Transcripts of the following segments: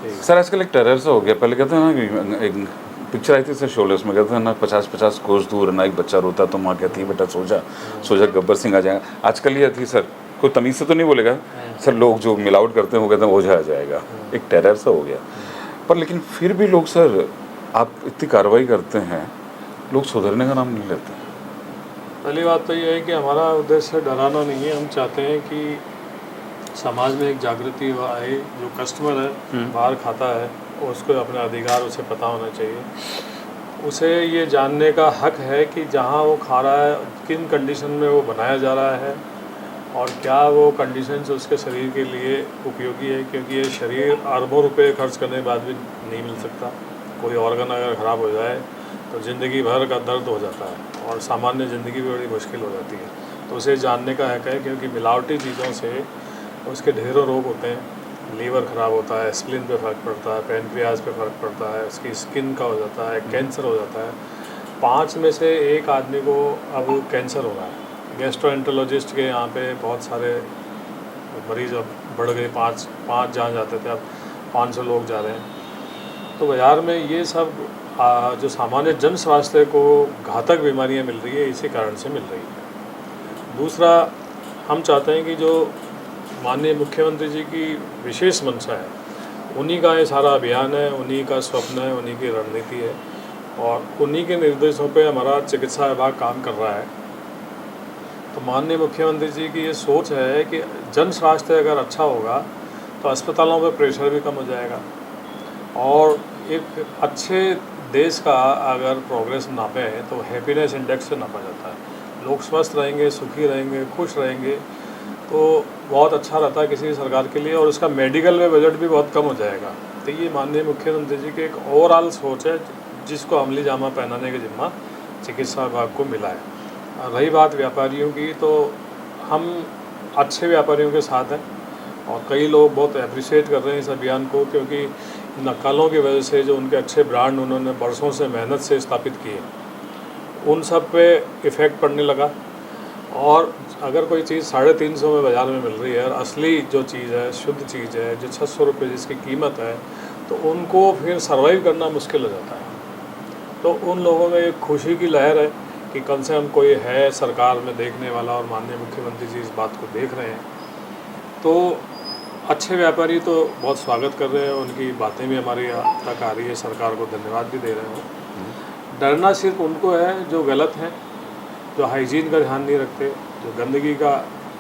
ठीक। सर आजकल एक टेरर सा हो गया। पहले कहते हैं ना कि एक पिक्चर आई थी सर शोले, उसमें कहते हैं ना 50-50 कोस दूर ना एक बच्चा रोता तो माँ कहती है बेटा सो जा, सो जा गब्बर सिंह आ जाएगा। आजकल ये थी सर, कोई तमीज़ से तो नहीं बोलेगा सर, लोग जो मिलावट करते हैं वो कहते हैं ओझा आ जाएगा। एक टेरर सा हो गया। पर लेकिन फिर भी लोग सर, आप इतनी कार्रवाई करते हैं, लोग सुधरने का नाम नहीं लेते। पहली बात तो ये है कि हमारा उद्देश्य डराना नहीं है। हम चाहते हैं कि समाज में एक जागृति आए। जो कस्टमर है बाहर खाता है उसको अपने अधिकार उसे पता होना चाहिए। उसे ये जानने का हक है कि जहाँ वो खा रहा है किन कंडीशन में वो बनाया जा रहा है और क्या वो कंडीशंस उसके शरीर के लिए उपयोगी है, क्योंकि ये शरीर अरबों रुपए खर्च करने के बाद भी नहीं मिल सकता। कोई ऑर्गन अगर ख़राब हो जाए तो ज़िंदगी भर का दर्द हो जाता है और सामान्य ज़िंदगी भी बड़ी मुश्किल हो जाती है। तो उसे जानने का हक है, क्योंकि मिलावटी चीज़ों से उसके ढेरों रोग होते हैं। लीवर ख़राब होता है, स्प्लीन पे फ़र्क पड़ता है, पैनक्रियाज पे फ़र्क पड़ता है, उसकी स्किन का हो जाता है, कैंसर हो जाता है। 5 में से 1 आदमी को अब कैंसर हो रहा है। गैस्ट्रोएंटरोलॉजिस्ट के यहाँ पे बहुत सारे मरीज़ अब बढ़ गए। 5 जहाँ जाते थे अब 500 लोग जा रहे हैं। तो बाज़ार में ये सब जो सामान्य जन स्वास्थ्य को घातक बीमारियाँ मिल रही है, इसी कारण से मिल रही है। दूसरा, हम चाहते हैं कि जो माननीय मुख्यमंत्री जी की विशेष मंशा है, उन्हीं का ये सारा अभियान है, उन्हीं का स्वप्न है, उन्हीं की रणनीति है और उन्हीं के निर्देशों पे हमारा चिकित्सा विभाग काम कर रहा है। तो माननीय मुख्यमंत्री जी की ये सोच है कि जन स्वास्थ्य अगर अच्छा होगा तो अस्पतालों पर प्रेशर भी कम हो जाएगा और एक अच्छे देश का अगर प्रोग्रेस नापें तो हैप्पीनेस इंडेक्स से नापा जाता है। लोग स्वस्थ रहेंगे, सुखी रहेंगे, खुश रहेंगे तो बहुत अच्छा रहता है किसी सरकार के लिए और उसका मेडिकल में बजट भी बहुत कम हो जाएगा। तो ये माननीय मुख्यमंत्री जी की एक ओवरऑल सोच है जिसको अमली जामा पहनाने का जिम्मा चिकित्सा विभाग को मिला है। रही बात व्यापारियों की, तो हम अच्छे व्यापारियों के साथ हैं और कई लोग बहुत अप्रिशिएट कर रहे हैं इस अभियान को, क्योंकि नक्कालों की वजह से जो उनके अच्छे ब्रांड उन्होंने बरसों से मेहनत से स्थापित किए, उन सब पे इफ़ेक्ट पड़ने लगा। और अगर कोई चीज़ 350 में बाज़ार में मिल रही है और असली जो चीज़ है, शुद्ध चीज़ है, जो 600 रुपये जिसकी कीमत है, तो उनको फिर सर्वाइव करना मुश्किल हो जाता है। तो उन लोगों में एक खुशी की लहर है कि कम से कम कोई है सरकार में देखने वाला और माननीय मुख्यमंत्री जी इस बात को देख रहे हैं। तो अच्छे व्यापारी तो बहुत स्वागत कर रहे हैं, उनकी बातें भी हमारी तक आ रही है, सरकार को धन्यवाद भी दे रहे हैं। डरना सिर्फ उनको है जो गलत हैं, जो हाइजीन का ध्यान नहीं रखते, जो गंदगी का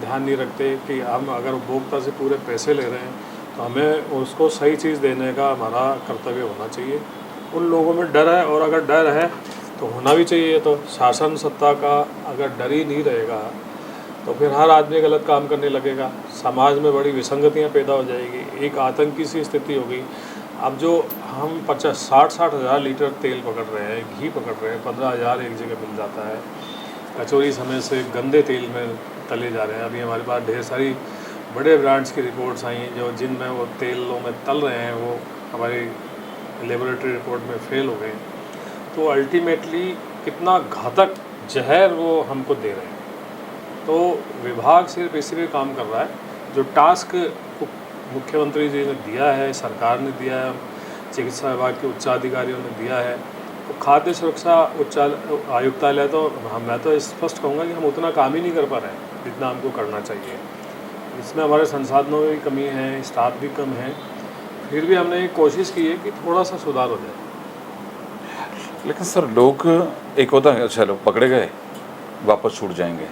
ध्यान नहीं रखते कि हम अगर उपभोक्ता से पूरे पैसे ले रहे हैं तो हमें उसको सही चीज़ देने का हमारा कर्तव्य होना चाहिए। उन लोगों में डर है और अगर डर है तो होना भी चाहिए। तो शासन सत्ता का अगर डर ही नहीं रहेगा तो फिर हर आदमी गलत काम करने लगेगा, समाज में बड़ी विसंगतियाँ पैदा हो जाएगी, एक आतंकी सी स्थिति होगी। अब जो हम 60-60 हज़ार लीटर तेल पकड़ रहे हैं, घी पकड़ रहे हैं, 15,000 एक जगह मिल जाता है। कचौरी समय से गंदे तेल में तले जा रहे हैं। अभी हमारे पास ढेर सारी बड़े ब्रांड्स की रिपोर्ट्स आई हैं जो जिनमें वो तेलों में तल रहे हैं, वो हमारी लेबोरेटरी रिपोर्ट में फेल हो गए। तो अल्टीमेटली कितना घातक जहर वो हमको दे रहे हैं। तो विभाग सिर्फ इसी पे काम कर रहा है। जो टास्क मुख्यमंत्री जी ने दिया है, सरकार ने दिया है, चिकित्सा विभाग के उच्चाधिकारियों ने दिया है, तो खाद्य सुरक्षा आयुक्तालय तो मैं तो स्पष्ट कहूँगा कि हम उतना काम ही नहीं कर पा रहे हैं जितना हमको करना चाहिए। इसमें हमारे संसाधनों की कमी है, स्टाफ भी कम है, फिर भी हमने एक कोशिश की है कि थोड़ा सा सुधार हो जाए। लेकिन सर लोग, एक होता है अच्छा लोग पकड़े गए वापस छूट जाएंगे।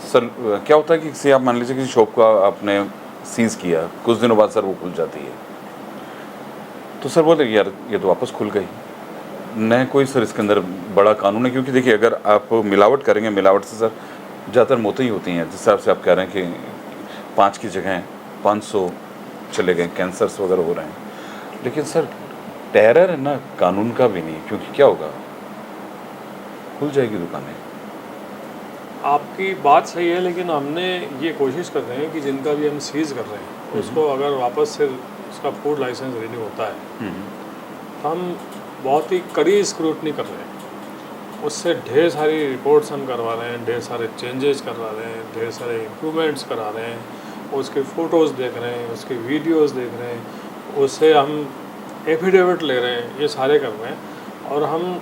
सर क्या होता है कि किसी आप मान लीजिए किसी शॉप का आपने सीज किया, कुछ दिनों बाद सर वो खुल जाती है, तो सर बोलते यार ये तो वापस खुल गई। न कोई सर इसके अंदर बड़ा कानून है, क्योंकि देखिए अगर आप मिलावट करेंगे, मिलावट से सर ज़्यादातर मौतें ही होती हैं। जिस हिसाब से आप कह रहे हैं कि 5 की जगह 500 चले गए, कैंसर्स वगैरह हो रहे हैं। लेकिन सर टेरर है ना कानून का भी नहीं, क्योंकि क्या होगा, खुल जाएगी दुकानें। आपकी बात सही है, लेकिन हमने ये कोशिश कर रहे हैं कि जिनका भी हम सीज़ कर रहे हैं उसको अगर वापस से उसका फूड लाइसेंस रिन्यू होता है तो हम बहुत ही कड़ी स्क्रूटनी कर रहे हैं। उससे ढेर सारी रिपोर्ट्स हम करवा रहे हैं, ढेर सारे चेंजेस करवा रहे हैं, ढेर सारे इम्प्रूवमेंट्स करा रहे हैं, उसके फ़ोटोज़ देख रहे हैं, उसके वीडियोज़ देख रहे हैं, उससे हम एफिडेविट ले रहे हैं, ये सारे कर रहे हैं। और हम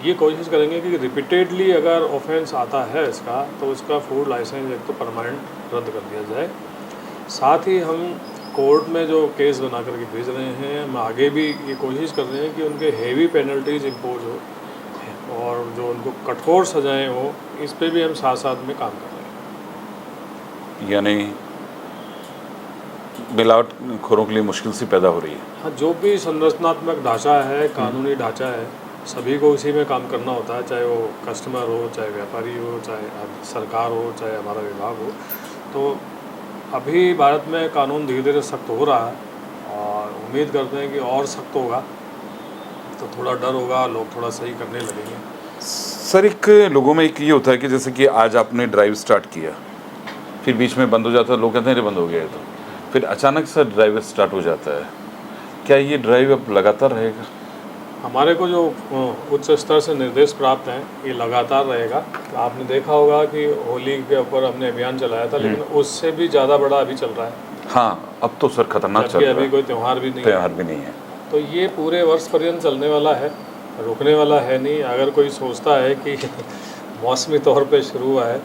ये कोशिश करेंगे कि रिपीटेडली अगर ऑफेंस आता है इसका, तो उसका फूड लाइसेंस एक तो परमानेंट रद्द कर दिया जाए। साथ ही हम कोर्ट में जो केस बना करके भेज रहे हैं, हम आगे भी ये कोशिश कर रहे हैं कि उनके हेवी पेनल्टीज इम्पोज हो और जो उनको कठोर सजाएं हो, इस पे भी हम साथ साथ में काम कर रहे हैं। यानी मिलावट खोरों के लिए मुश्किल सी पैदा हो रही है। हाँ, जो भी संरचनात्मक ढांचा है, कानूनी ढांचा है, सभी को उसी में काम करना होता है, चाहे वो कस्टमर हो, चाहे व्यापारी हो, चाहे सरकार हो, चाहे हमारा विभाग हो। तो अभी भारत में कानून धीरे धीरे सख्त हो रहा है और उम्मीद करते हैं कि और सख्त होगा तो थोड़ा डर होगा, लोग थोड़ा सही करने लगेंगे। सर, एक लोगों में एक ये होता है कि जैसे कि आज आपने ड्राइव स्टार्ट किया, फिर बीच में बंद हो जाता है, लोग कहते हैं अरे बंद हो गया है, तो फिर अचानक से ड्राइव स्टार्ट हो जाता है। क्या ये ड्राइव अब लगातार रहेगा? हमारे को जो उच्च स्तर से निर्देश प्राप्त हैं, ये लगातार रहेगा। आपने देखा होगा कि होली के ऊपर हमने अभियान चलाया था, लेकिन उससे भी ज़्यादा बड़ा अभी चल रहा है। हाँ, अब तो सर खतरनाक चल जबकि रहा है। अभी कोई त्यौहार भी नहीं है। त्यौहार भी नहीं है। तो ये पूरे वर्ष पर्यंत चलने वाला है, रुकने वाला है नहीं। अगर कोई सोचता है कि मौसमी तौर पे शुरू हुआ है,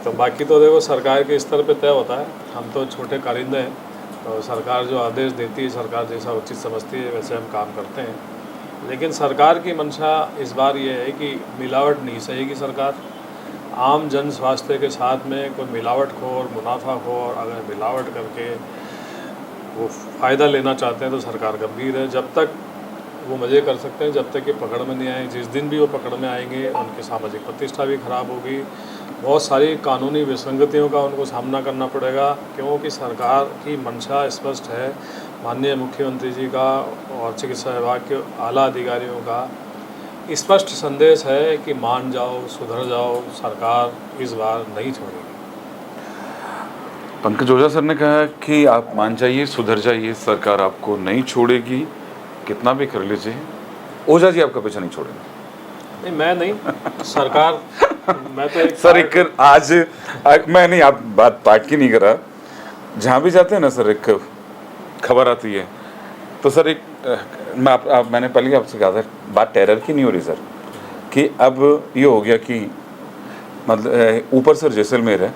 तो बाकी तो देखो सरकार के स्तर पे तय होता है। हम तो छोटे कारिंदे हैं, तो सरकार जो आदेश देती है, सरकार जैसा उचित समझती है वैसे हम काम करते हैं। लेकिन सरकार की मंशा इस बार ये है कि मिलावट नहीं सहेगी सरकार। आम जन स्वास्थ्य के साथ में कोई मिलावटखोर, मुनाफाखोर अगर मिलावट करके वो फ़ायदा लेना चाहते हैं तो सरकार गंभीर है। जब तक वो मज़े कर सकते हैं, जब तक ये पकड़ में नहीं आए। जिस दिन भी वो पकड़ में आएंगे, उनकी सामाजिक प्रतिष्ठा भी खराब होगी, बहुत सारी कानूनी विसंगतियों का उनको सामना करना पड़ेगा। क्योंकि सरकार की मंशा स्पष्ट है, माननीय मुख्यमंत्री जी का और चिकित्सा विभाग के आला अधिकारियों का स्पष्ट संदेश है कि मान जाओ, सुधर जाओ, सरकार इस बार नहीं छोड़ेगी। पंकज ओझा सर ने कहा कि आप मान जाइए, सुधर जाइए, सरकार आपको नहीं छोड़ेगी, कितना भी कर लीजिए। ओझा जी आपका पीछा नहीं छोड़ेंगे? नहीं, मैं नहीं, सरकार। मैं तो एक सर एक मैं नहीं, आप बात पार्ट की नहीं करा। जहाँ भी जाते हैं ना सर, एक खबर आती है तो सर एक मैंने पहले आपसे कहा था, बात टेरर की नहीं हो रही सर, कि अब ये हो गया कि मतलब ऊपर सर जैसलमेर है,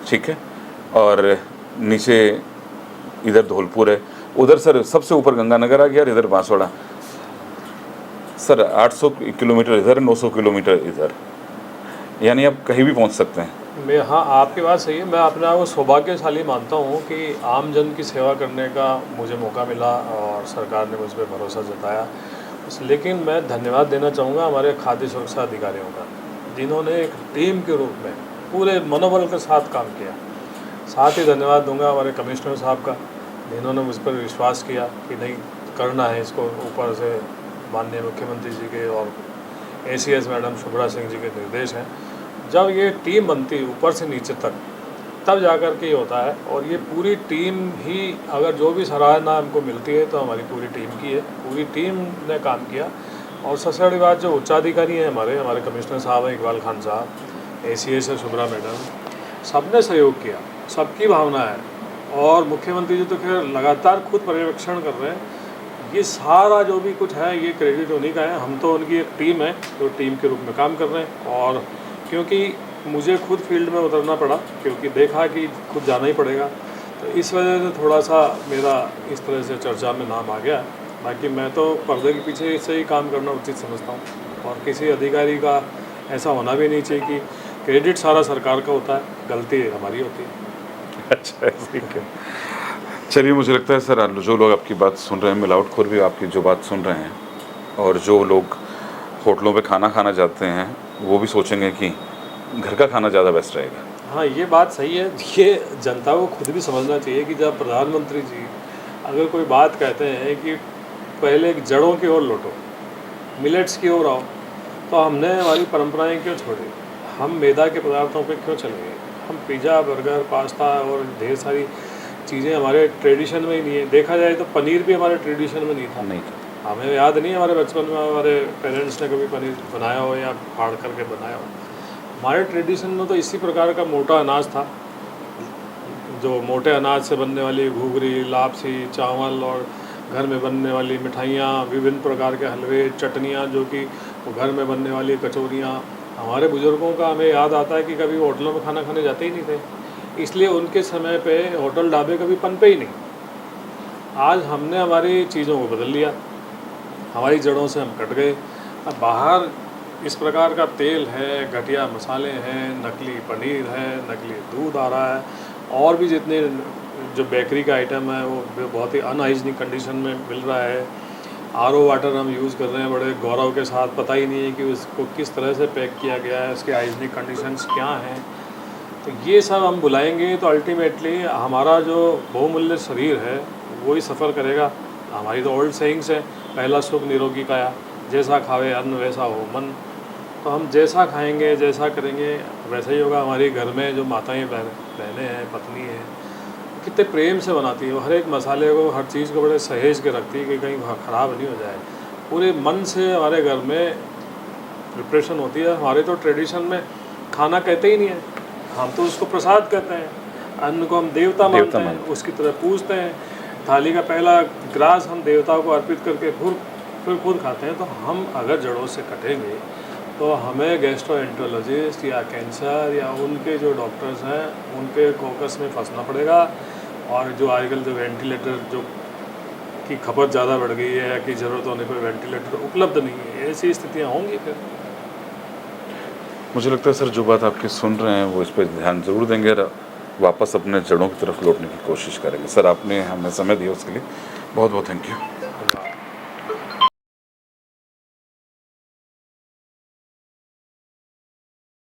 ठीक है, और नीचे इधर धौलपुर है, उधर सर सबसे ऊपर गंगानगर आ गया और इधर बांसवाड़ा। सर 800 किलोमीटर इधर, 900 किलोमीटर इधर, यानी आप कहीं भी पहुंच सकते हैं। हाँ, आपकी बात सही है। मैं अपने आप को सौभाग्यशाली मानता हूँ कि आम जन की सेवा करने का मुझे मौका मिला और सरकार ने मुझ पर भरोसा जताया। लेकिन मैं धन्यवाद देना चाहूँगा हमारे खाद्य सुरक्षा अधिकारियों का, जिन्होंने एक टीम के रूप में पूरे मनोबल के साथ काम किया। साथ ही धन्यवाद दूंगा हमारे कमिश्नर साहब का, जिन्होंने मुझ पर विश्वास किया कि नहीं करना है इसको। ऊपर से माननीय मुख्यमंत्री जी के और ACS मैडम शुभ्रा सिंह जी के निर्देश हैं। जब ये टीम बनती है ऊपर से नीचे तक, तब जाकर के ये होता है। और ये पूरी टीम ही, अगर जो भी सराहना हमको मिलती है तो हमारी पूरी टीम की है, पूरी टीम ने काम किया। और सबसे बड़ी बात, जो उच्चाधिकारी हैं हमारे कमिश्नर साहब हैं, इकबाल खान साहब, ACS है शुभ्रा मैडम, सबने सहयोग किया, सबकी भावना है। और मुख्यमंत्री जी तो खैर लगातार खुद पर्यवेक्षण कर रहे हैं। ये सारा जो भी कुछ है, ये क्रेडिट उन्हीं का है। हम तो उनकी एक टीम है जो टीम के रूप में काम कर रहे हैं। और क्योंकि मुझे खुद फील्ड में उतरना पड़ा, क्योंकि देखा कि खुद जाना ही पड़ेगा, तो इस वजह से थोड़ा सा मेरा इस तरह से चर्चा में नाम आ गया। बाकी मैं तो पर्दे के पीछे से ही काम करना उचित समझता हूँ। और किसी अधिकारी का ऐसा होना भी नहीं चाहिए कि क्रेडिट सारा सरकार का होता है, गलती हमारी होती है। अच्छा, ठीक है। चलिए, मुझे लगता है सर जो लोग आपकी बात सुन रहे हैं, मिलावटखोर भी आपकी जो बात सुन रहे हैं, और जो लोग होटलों पे खाना खाना जाते हैं, वो भी सोचेंगे कि घर का खाना ज़्यादा बेस्ट रहेगा। हाँ, ये बात सही है। ये जनता को खुद भी समझना चाहिए कि जब प्रधानमंत्री जी अगर कोई बात कहते हैं कि पहले जड़ों की ओर लौटो, मिलेट्स की ओर आओ, तो हमने हमारी परंपराएं क्यों छोड़ी? हम मैदा के पदार्थों पे क्यों चले गए? हम पिज़्ज़ा, बर्गर, पास्ता और ढेर सारी चीज़ें हमारे ट्रेडिशन में ही नहीं है। देखा जाए तो पनीर भी हमारे ट्रेडिशन में नहीं था। हमें याद नहीं, हमारे बचपन में हमारे पेरेंट्स ने कभी पनीर बनाया हो या फाड़ करके बनाया हो। हमारे ट्रेडिशन में तो इसी प्रकार का मोटा अनाज था, जो मोटे अनाज से बनने वाली घुघरी, लापसी, चावल और घर में बनने वाली मिठाइयाँ, विभिन्न प्रकार के हलवे, चटनियाँ, जो कि वो घर में बनने वाली कचौरियाँ, हमारे बुज़ुर्गों का हमें याद आता है कि कभी होटलों में खाना खाने जाते ही नहीं थे, इसलिए उनके समय पे होटल ढाबे कभी पनपे ही नहीं। आज हमने हमारी चीज़ों को बदल लिया, हमारी जड़ों से हम कट गए। अब बाहर इस प्रकार का तेल है, घटिया मसाले हैं, नकली पनीर है, नकली दूध आ रहा है, और भी जितने जो बेकरी का आइटम है वो बहुत ही अनहाइजीनिक कंडीशन में मिल रहा है। आरओ वाटर हम यूज़ कर रहे हैं बड़े गौरव के साथ, पता ही नहीं है कि उसको किस तरह से पैक किया गया है, उसके हाइजीनिक कंडीशंस क्या हैं। तो ये सब हम बुलाएंगे तो अल्टीमेटली हमारा जो बहुमूल्य शरीर है वही सफ़र करेगा। हमारी तो ओल्ड सेइंग्स है, पहला सुख निरोगी काया, जैसा खावे अन्न वैसा हो मन। तो हम जैसा खाएंगे, जैसा करेंगे, वैसा ही होगा। हमारी घर में जो माताएं बहनें हैं, पत्नी हैं, कितने प्रेम से बनाती है, वो हर एक मसाले को, हर चीज़ को बड़े सहेज के रखती है कि कहीं ख़राब नहीं हो जाए। पूरे मन से हमारे घर में प्रिपरेशन होती है। हमारे तो ट्रेडिशन में खाना कहते ही नहीं है, हम तो उसको प्रसाद कहते हैं। अन्न को हम देवता मानते हैं, उसकी तरह पूजते हैं। थाली का पहला ग्रास हम देवताओं को अर्पित करके फिर खुद खाते हैं। तो हम अगर जड़ों से कटेंगे तो हमें गैस्ट्रोएंटरोलॉजिस्ट या कैंसर या उनके जो डॉक्टर्स हैं उनके फोकस में फंसना पड़ेगा। और जो आजकल जो वेंटिलेटर जो की खपत ज़्यादा बढ़ गई है, या कि ज़रूरत होने पर वेंटिलेटर उपलब्ध नहीं है, ऐसी स्थितियाँ होंगी फिर। मुझे लगता है सर जो बात आपकी सुन रहे हैं वो इस पर ध्यान ज़रूर देंगे, वापस अपने जड़ों की तरफ लौटने की कोशिश करेंगे। सर आपने हमें समय दिया उसके लिए बहुत बहुत थैंक यू।